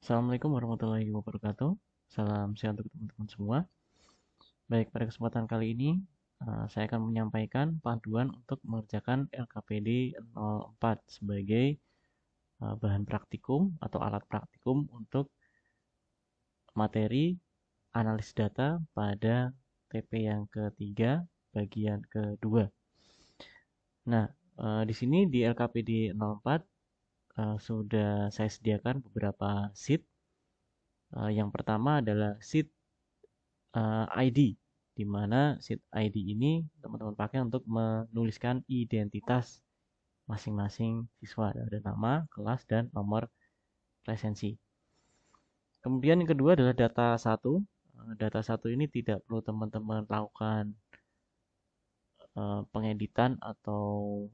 Assalamualaikum warahmatullahi wabarakatuh. Salam sehat untuk teman-teman semua. Baik, pada kesempatan kali ini saya akan menyampaikan panduan untuk mengerjakan LKPD 04 sebagai bahan praktikum atau alat praktikum untuk materi analis data pada TP yang ketiga, bagian kedua. Nah, di sini di LKPD 04 sudah saya sediakan beberapa sheet. Yang pertama adalah sheet ID, di mana sheet ID ini teman-teman pakai untuk menuliskan identitas masing-masing siswa. Ada nama, kelas, dan nomor presensi. Kemudian yang kedua adalah data 1. Data 1 ini tidak perlu teman-teman lakukan pengeditan atau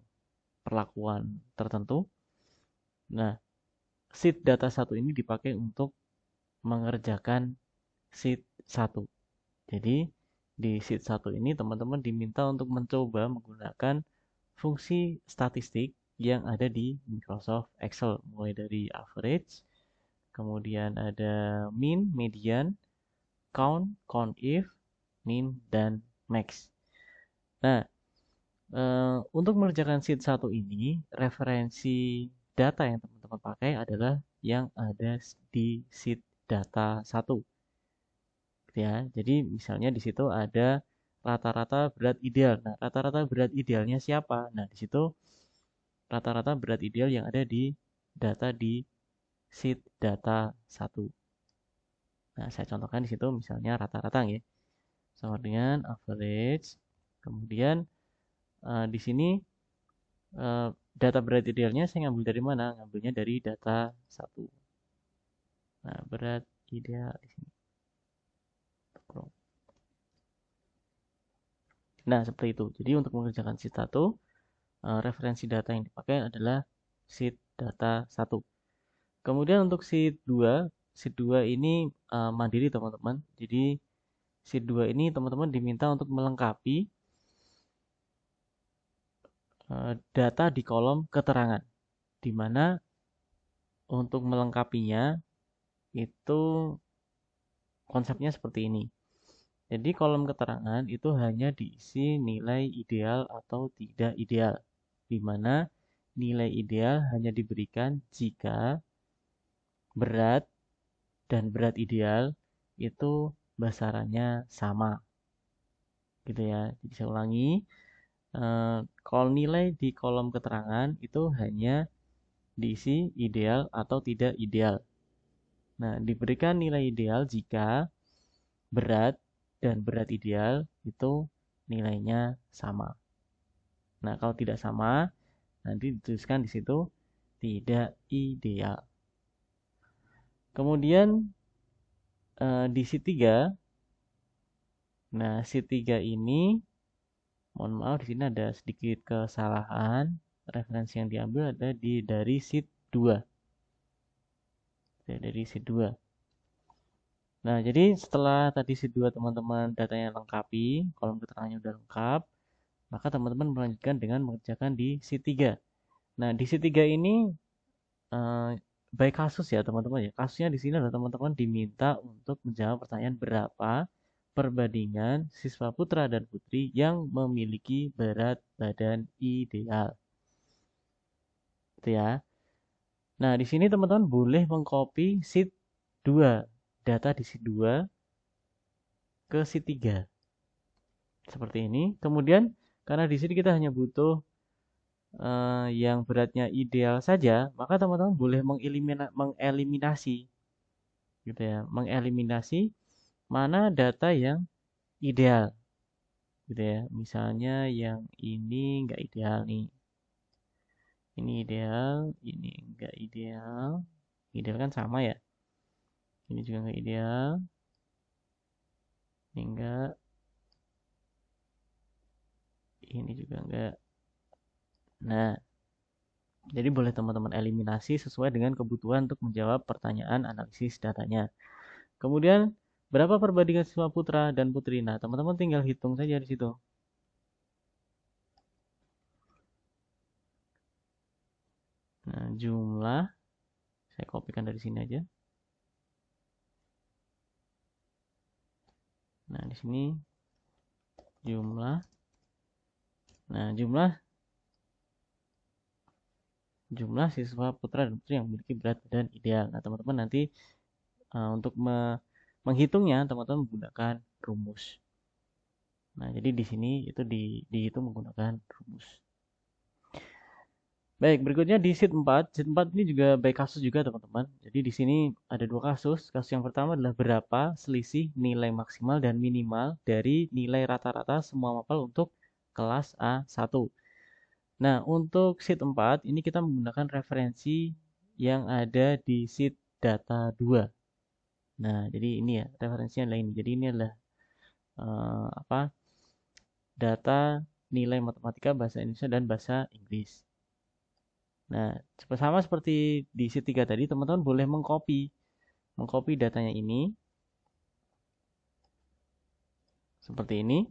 perlakuan tertentu. Nah, sheet data 1 ini dipakai untuk mengerjakan sheet 1. Jadi di sheet 1 ini teman-teman diminta untuk mencoba menggunakan fungsi statistik yang ada di Microsoft Excel, mulai dari average, kemudian ada min, median, count, count if, min, dan max. Nah, untuk mengerjakan sheet 1 ini, referensi data yang teman-teman pakai adalah yang ada di sheet data 1. Ya, jadi misalnya di situ ada rata-rata berat ideal. Nah, rata-rata berat idealnya siapa? Nah, di situ rata-rata berat ideal yang ada di data di sheet data 1. Nah, saya contohkan di situ misalnya rata-rata ya. Sama dengan average. Kemudian di sini eh, data berat idealnya saya ngambil dari mana? Ngambilnya dari data 1. Nah, berat ideal di sini. Nah, seperti itu. Jadi untuk mengerjakan sheet 1, referensi data yang dipakai adalah sheet data 1. Kemudian untuk sheet 2 ini mandiri teman-teman. Jadi sheet 2 ini teman-teman diminta untuk melengkapi data di kolom keterangan. Di mana untuk melengkapinya itu konsepnya seperti ini. Jadi kolom keterangan itu hanya diisi nilai ideal atau tidak ideal. Di mana nilai ideal hanya diberikan jika berat dan berat ideal itu besarannya sama. Gitu ya. Jadi saya ulangi, kalau nilai di kolom keterangan itu hanya diisi ideal atau tidak ideal. Nah, diberikan nilai ideal jika berat dan berat ideal itu nilainya sama. Nah, kalau tidak sama, nanti dituliskan di situ tidak ideal. Kemudian di sheet 3, nah sheet 3 ini mohon maaf di sini ada sedikit kesalahan. Referensi yang diambil ada dari sheet 2. Dari sheet 2. Nah, jadi setelah tadi sheet 2 teman-teman datanya lengkapi, kolom keterangannya udah lengkap, maka teman-teman melanjutkan dengan mengerjakan di sheet 3. Nah, di sheet 3 ini eh, baik kasus ya teman-teman ya. Kasusnya di sini adalah teman-teman diminta untuk menjawab pertanyaan berapa perbandingan siswa putra dan putri yang memiliki berat badan ideal. Gitu ya. Nah, di sini teman-teman boleh mengcopy sheet 2, data di sheet 2 ke sheet 3. Seperti ini. Kemudian karena di sini kita hanya butuh yang beratnya ideal saja, maka teman-teman boleh mengeliminasi gitu ya, mengeliminasi mana data yang ideal gitu ya. Misalnya yang ini enggak ideal nih. Ini ideal, ini enggak ideal. Ideal kan sama ya. Ini juga enggak ideal. Ini enggak, ini juga enggak. Nah, jadi boleh teman-teman eliminasi sesuai dengan kebutuhan untuk menjawab pertanyaan analisis datanya. Kemudian berapa perbandingan siswa putra dan putri? Nah, teman-teman tinggal hitung saja di situ. Nah, jumlah saya kopikan dari sini aja. Nah, di sini jumlah. Nah, jumlah siswa putra dan putri yang memiliki berat badan ideal. Nah, teman-teman nanti untuk menghitungnya, teman-teman menggunakan rumus. Nah, jadi di sini itu dihitung menggunakan rumus. Baik, berikutnya di sheet 4. Sheet 4 ini juga baik kasus juga, teman-teman. Jadi di sini ada dua kasus. Kasus yang pertama adalah berapa selisih nilai maksimal dan minimal dari nilai rata-rata semua mapel untuk kelas A1. Nah, untuk sheet 4 ini kita menggunakan referensi yang ada di sheet data 2. Nah, jadi ini ya, referensinya adalah ini. Jadi ini adalah apa? Data nilai matematika bahasa Indonesia dan bahasa Inggris. Nah, sama seperti di sheet 3 tadi, teman-teman boleh mengcopy datanya ini seperti ini.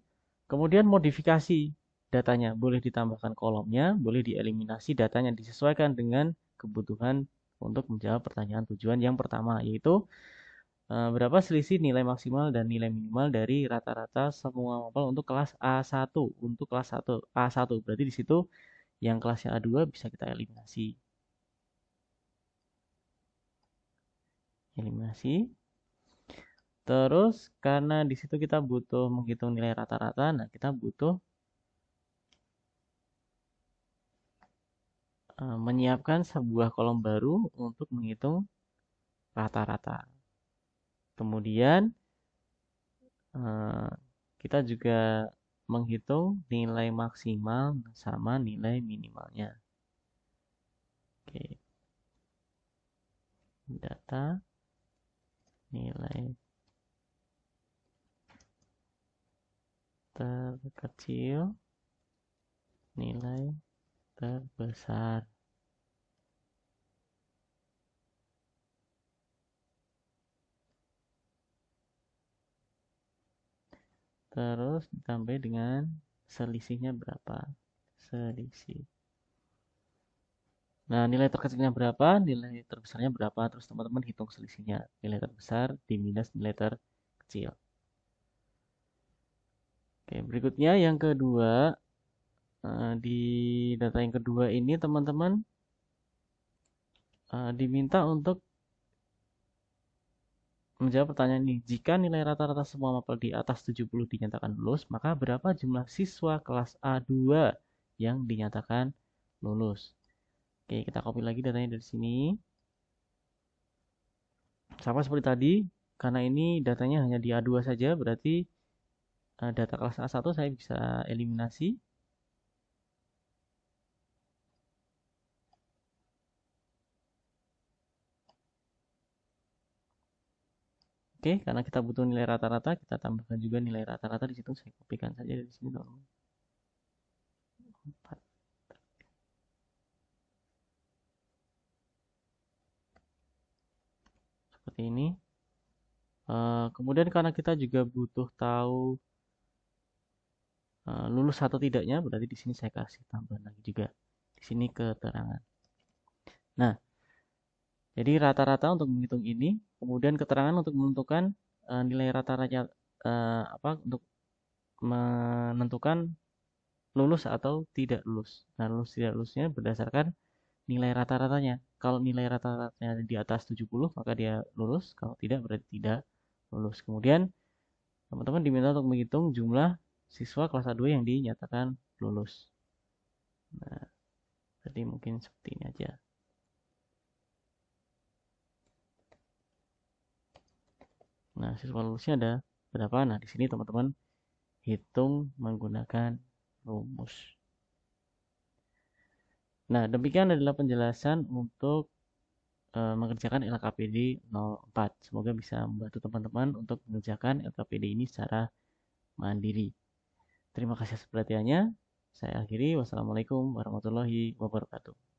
Kemudian modifikasi datanya, boleh ditambahkan kolomnya, boleh dieliminasi datanya disesuaikan dengan kebutuhan untuk menjawab pertanyaan tujuan yang pertama, yaitu berapa selisih nilai maksimal dan nilai minimal dari rata-rata semua mapel untuk kelas A1. Untuk kelas 1 A1 berarti di situ yang kelasnya A2 bisa kita eliminasi. Terus karena di situ kita butuh menghitung nilai rata-rata, nah kita butuh menyiapkan sebuah kolom baru untuk menghitung rata-rata. Kemudian kita juga menghitung nilai maksimal sama nilai minimalnya. Oke. Data nilai terkecil, nilai terbesar. Terus ditambah dengan selisihnya berapa? Selisih. Nah, nilai terkecilnya berapa? Nilai terbesarnya berapa? Terus teman-teman hitung selisihnya. Nilai terbesar diminus nilai terkecil. Oke, berikutnya yang kedua. Di data yang kedua ini teman-teman diminta untuk menjawab pertanyaan ini. Jika nilai rata-rata semua mapel di atas 70 dinyatakan lulus, maka berapa jumlah siswa kelas A2 yang dinyatakan lulus? Oke, kita copy lagi datanya dari sini. Sama seperti tadi, karena ini datanya hanya di A2 saja, berarti data kelas A1 saya bisa eliminasi. Oke, karena kita butuh nilai rata-rata, kita tambahkan juga nilai rata-rata di situ. Saya kopikan saja dari sini, teman-teman. 4. Seperti ini. Kemudian karena kita juga butuh tahu lulus atau tidaknya, berarti di sini saya kasih tambahan lagi juga. Di sini keterangan. Nah, jadi rata-rata untuk menghitung ini, kemudian keterangan untuk menentukan nilai rata-rata untuk menentukan lulus atau tidak lulus. Nah, lulus tidak lulusnya berdasarkan nilai rata-ratanya. Kalau nilai rata-ratanya di atas 70, maka dia lulus. Kalau tidak, berarti tidak lulus. Kemudian, teman-teman diminta untuk menghitung jumlah siswa kelas A2 yang dinyatakan lulus. Nah, jadi mungkin seperti ini aja. Nah, siswa lulusnya ada berapa? Nah, di sini teman-teman hitung menggunakan rumus. Nah, demikian adalah penjelasan untuk mengerjakan LKPD 04. Semoga bisa membantu teman-teman untuk mengerjakan LKPD ini secara mandiri. Terima kasih atas perhatiannya. Saya akhiri. Wassalamualaikum warahmatullahi wabarakatuh.